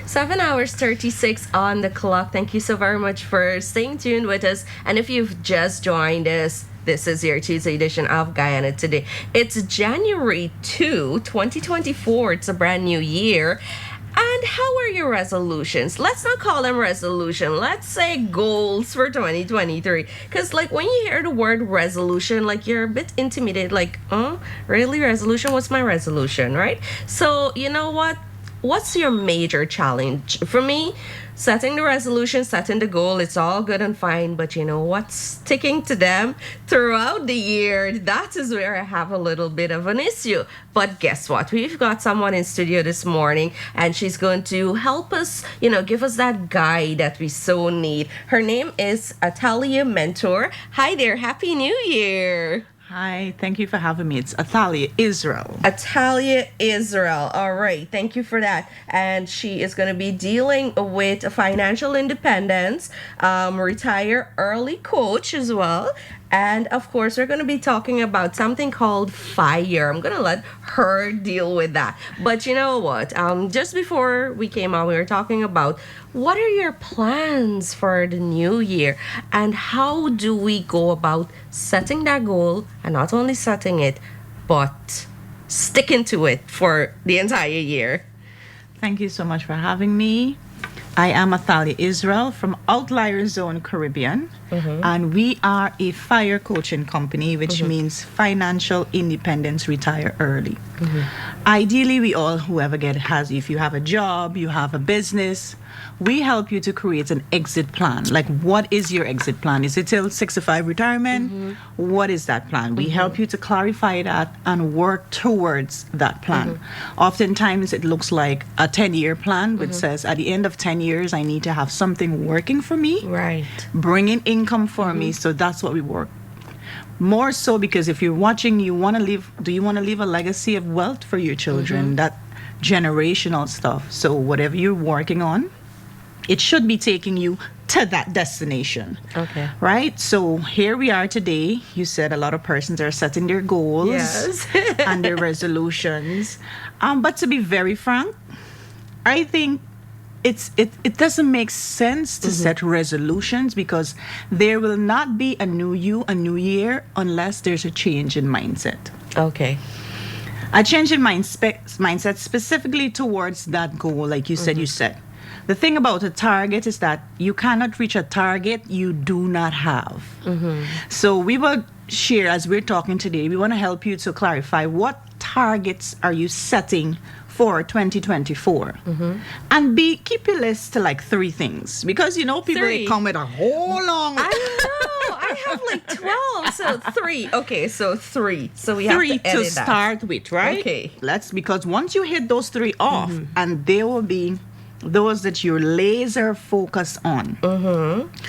7 hours 36 on the clock. Thank you so very much for staying tuned with us. And if you've just joined us, this is your Tuesday edition of Guyana Today. It's January 2024. It's a brand new year. And how are your resolutions? Let's not call them resolution. Let's say goals for 2023. Because, like, when you hear the word resolution, like, you're a bit intimidated. Like, really? Resolution? What's my resolution, right? So, you know what? What's your major challenge? For me, setting the resolution, setting the goal, it's all good and fine. But you know what? Sticking to them throughout the year, that is where I have a little bit of an issue. But guess what? We've got someone in studio this morning, and she's going to help us, give us that guide that we so need. Her name is Atalia Mentor. Hi there. Happy New Year. Hi, thank you for having me. It's Atalia Israel. Atalia Israel. All right. Thank you for that. And she is going to be dealing with financial independence, retire early coach as well. And of course, we're going to be talking about something called FIRE. I'm going to let her deal with that. But you know what? Just before we came on, we were talking about what are your plans for the new year and how do we go about setting that goal, and not only setting it, but sticking to it for the entire year. Thank you so much for having me. I am Atalia Israel from Outlier Zone Caribbean, and we are a FIRE coaching company, which means Financial Independence Retire Early. Ideally, we all, if you have a job, you have a business, we help you to create an exit plan. Like, what is your exit plan? Is it till 65 retirement? What is that plan? We help you to clarify that and work towards that plan. Oftentimes, it looks like a 10-year plan, which says at the end of 10 years, I need to have something working for me, right? Bringing income for me. So that's what we work. More so because if you're watching, do you want to leave a legacy of wealth for your children? That generational stuff. So whatever you're working on, it should be taking you to that destination. Okay. Right? So here we are today. You said a lot of persons are setting their goals and their resolutions. But to be very frank, I think it doesn't make sense to set resolutions, because there will not be a new year unless there's a change in mindset. Okay. A change in mindset specifically towards that goal, like you said, The thing about a target is that you cannot reach a target you do not have. So we will share, as we're talking today, we want to help you to clarify what targets are you setting for 2024. And keep your list to like 3 things. Because, people they come with a whole long... I know. I have like 12. So 3. Okay, so 3. So we have 3 to edit start with, right? Okay. Because once you hit those 3 off, and they will be those that you're laser focused on.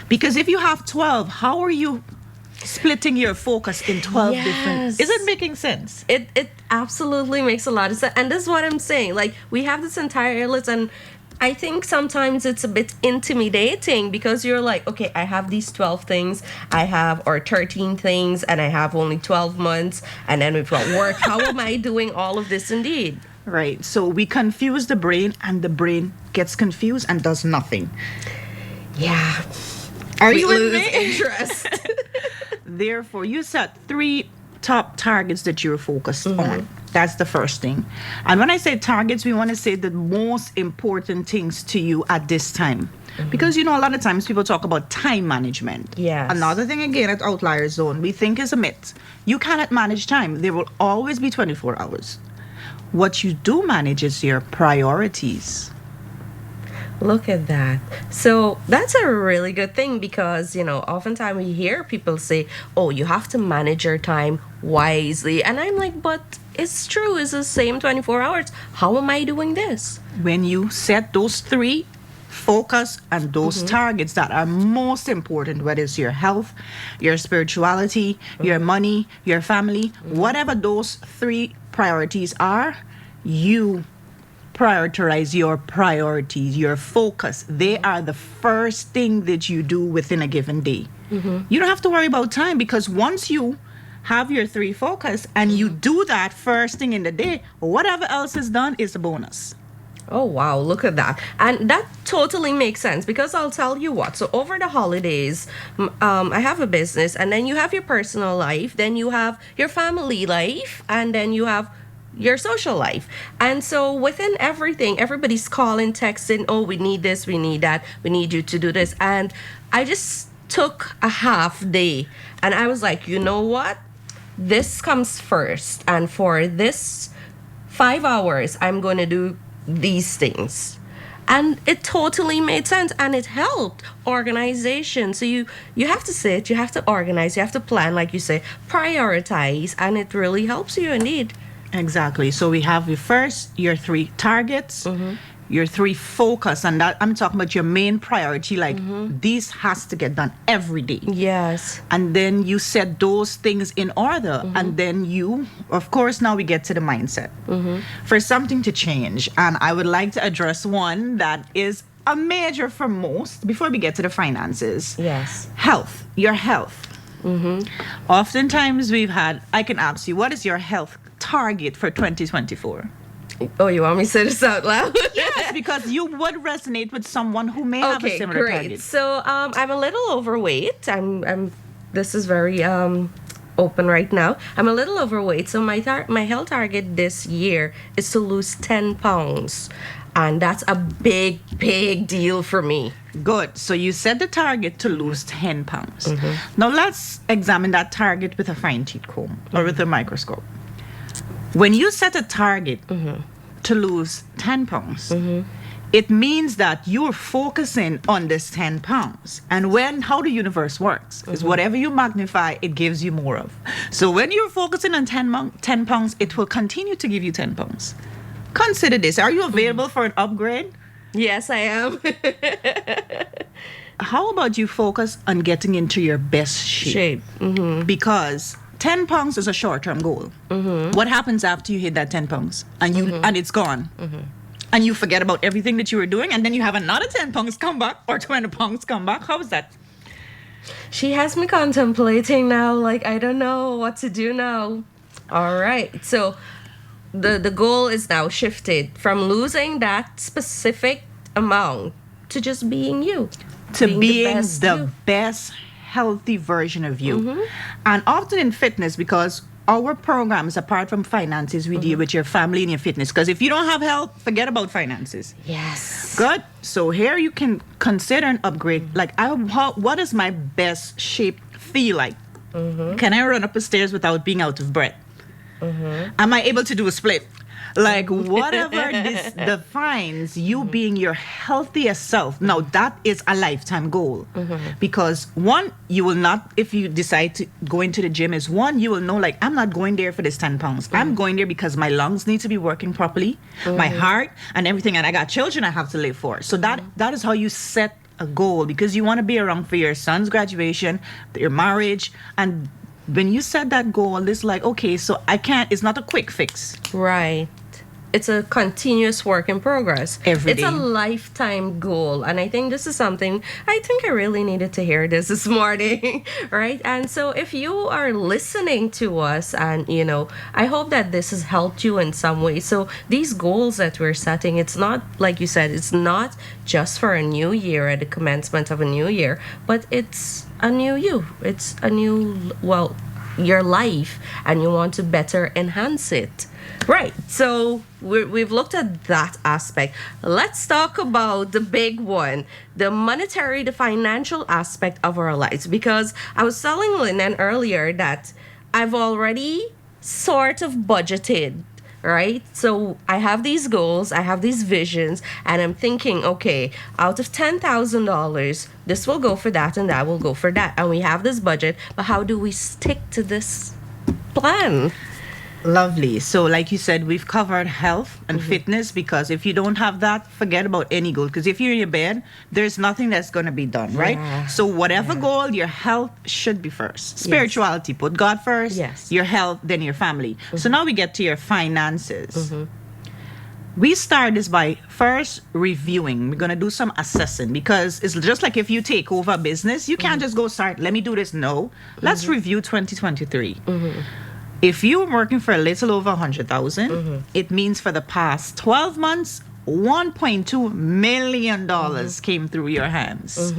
Because if you have 12, how are you splitting your focus in 12 different... Is it making sense? It absolutely makes a lot of sense. And this is what I'm saying. Like, we have this entire list, and I think sometimes it's a bit intimidating because you're like, okay, I have these 12 things, or 13 things, and I have only 12 months, and then we've got work. How am I doing all of this indeed? Right. So we confuse the brain, and the brain gets confused and does nothing. Yeah. Are you with me? Interest. Therefore, you set 3 top targets that you're focused on. That's the first thing. And when I say targets, we want to say the most important things to you at this time. Because, a lot of times people talk about time management. Yes. Another thing, again, at Outlier Zone, we think is a myth. You cannot manage time. There will always be 24 hours. What you do manage is your priorities. Look at that. So that's a really good thing because, oftentimes we hear people say, oh, you have to manage your time wisely. And I'm like, but it's true. It's the same 24 hours. How am I doing this? When you set those 3 focus on those targets that are most important, whether it's your health, your spirituality, your money, your family, whatever those 3 priorities are, you prioritize your priorities, your focus. They are the first thing that you do within a given day. You don't have to worry about time, because once you have your 3 focus and you do that first thing in the day, whatever else is done is a bonus. Oh, wow, look at that. And that totally makes sense because I'll tell you what. So, over the holidays, I have a business, and then you have your personal life, then you have your family life, and then you have your social life. And so, within everything, everybody's calling, texting, oh, we need this, we need that, we need you to do this. And I just took a half day and I was like, you know what? This comes first. And for this 5 hours, I'm going to do these things. And it totally made sense and it helped organization. So you have to sit, you have to organize, you have to plan, like you say, prioritize, and it really helps you indeed. Exactly. So we have your 3 targets, your 3 focus, and that I'm talking about your main priority, like this has to get done every day. Yes. And then you set those things in order, and then you, of course, now we get to the mindset for something to change. And I would like to address one that is a major for most before we get to the finances. Yes. Health, your health. Oftentimes I can ask you, what is your health target for 2024? Oh, you want me to say this out loud? Yes, because you would resonate with someone who may have a similar target. So I'm a little overweight. I'm this is very open right now. I'm a little overweight. So my health target this year is to lose 10 pounds. And that's a big, big deal for me. Good. So you set the target to lose 10 pounds. Now let's examine that target with a fine-tooth comb or with a microscope. When you set a target to lose 10 pounds, it means that you're focusing on this 10 pounds. And how the universe works is whatever you magnify, it gives you more of. So when you're focusing on 10 pounds, it will continue to give you 10 pounds. Consider this. Are you available for an upgrade? Yes, I am. How about you focus on getting into your best shape? Because 10 pounds is a short-term goal. What happens after you hit that 10 pounds and it's gone? And you forget about everything that you were doing, and then you have another 10 pounds come back or 20 pounds come back. How is that? She has me contemplating now, like, I don't know what to do now. All right. So the goal is now shifted from losing that specific amount to just being you. To being the best healthy version of you. And often in fitness, because our programs, apart from finances, we deal with your family and your fitness. Because if you don't have health, forget about finances. Yes. Good. So here you can consider an upgrade. Like, what does my best shape feel like? Can I run up the stairs without being out of breath? Am I able to do a split? Like, whatever this defines you being your healthiest self. Now, that is a lifetime goal. Because one, you will not, if you decide to go into the gym, you will know, like, I'm not going there for this 10 pounds. I'm going there because my lungs need to be working properly, my heart and everything. And I got children I have to live for. So that is how you set a goal, because you want to be around for your son's graduation, your marriage, and when you set that goal, it's like, okay, so it's not a quick fix. Right. It's a continuous work in progress. Every day. It's a lifetime goal. And I think this is something, I think I really needed to hear this morning, right? And so if you are listening to us and, I hope that this has helped you in some way. So these goals that we're setting, it's not, like you said, it's not just for a new year at the commencement of a new year, but it's a new you. It's a new, your life, and you want to better enhance it. Right. So we've looked at that aspect. Let's talk about the big one, the monetary, the financial aspect of our lives. Because I was telling Linnen earlier that I've already sort of budgeted, right? So I have these goals, I have these visions, and I'm thinking, okay, out of $10,000, this will go for that and that will go for that. And we have this budget, but how do we stick to this plan? Lovely. So like you said, we've covered health and fitness, because if you don't have that, forget about any goal. Because if you're in your bed, there's nothing that's going to be done, right? Yeah. So whatever goal, your health should be first. Spirituality, put God first, your health, then your family. So now we get to your finances. We start this by first reviewing. We're going to do some assessing, because it's just like if you take over a business, you can't just go start, let me do this. No. Let's review 2023. If you're working for a little over 100,000, it means for the past 12 months, $1.2 million came through your hands.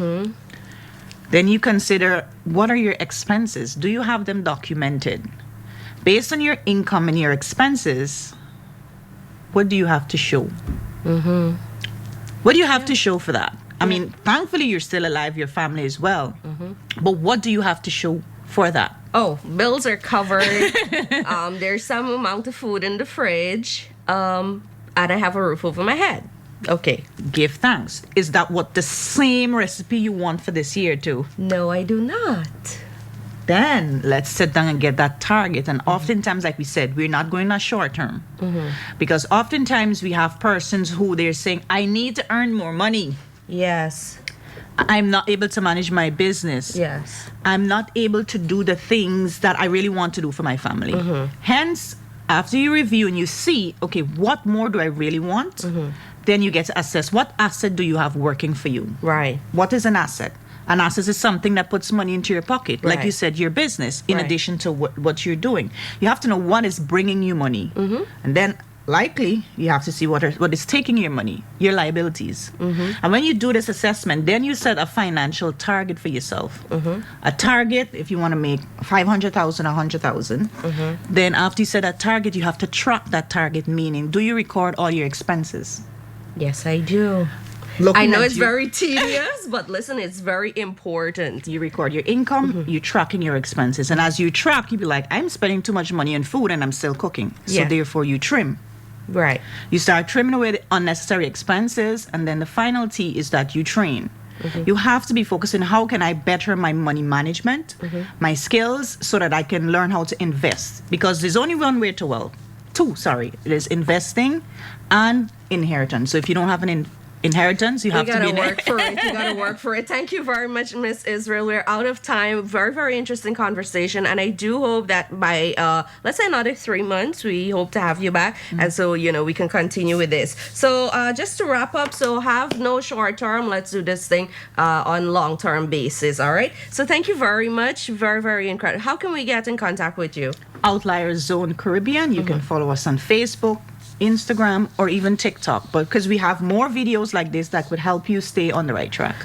Then you consider, what are your expenses? Do you have them documented? Based on your income and your expenses, what do you have to show? What do you have to show for that? I mean, thankfully, you're still alive, your family as well. But what do you have to show for that? Oh, bills are covered. There's some amount of food in the fridge. And I have a roof over my head. Okay. Give thanks. Is that what the same recipe you want for this year too? No, I do not. Then let's sit down and get that target. And oftentimes, like we said, we're not going that short term. Because oftentimes we have persons who they're saying, I need to earn more money. Yes. I'm not able to manage my business. Yes. I'm not able to do the things that I really want to do for my family. Hence, after you review and you see, okay, what more do I really want? Then you get to assess, what asset do you have working for you? Right. What is an asset? An asset is something that puts money into your pocket. Like Right. you said, your business, in Right. addition to what you're doing. You have to know what is bringing you money. And then likely you have to see what is taking your money, your liabilities. And when you do this assessment, then you set a financial target for yourself. A target, if you want to make 500,000, 100,000, then after you set that target, you have to track that target, meaning, do you record all your expenses? Yes, I do. I know it's very tedious, but listen, it's very important. You record your income, you tracking your expenses. And as you track, you be like, I'm spending too much money on food and I'm still cooking. So Yeah. therefore you trim. Right. You start trimming away the unnecessary expenses, and then the final T is that you train. You have to be focusing, how can I better my money management, my skills, so that I can learn how to invest. Because there's only one way to wealth. It is investing and inheritance. So if you don't have an inheritance, you have to be You gotta work for it. You gotta work for it. Thank you very much, Miss Israel. We're out of time. Very, very interesting conversation, and I do hope that by let's say another 3 months, we hope to have you back, and so we can continue with this. So just to wrap up, so have no short term. Let's do this thing on long term basis. All right. So thank you very much. Very, very incredible. How can we get in contact with you? Outlier Zone Caribbean. You can follow us on Facebook, Instagram, or even TikTok, but because we have more videos like this that would help you stay on the right track.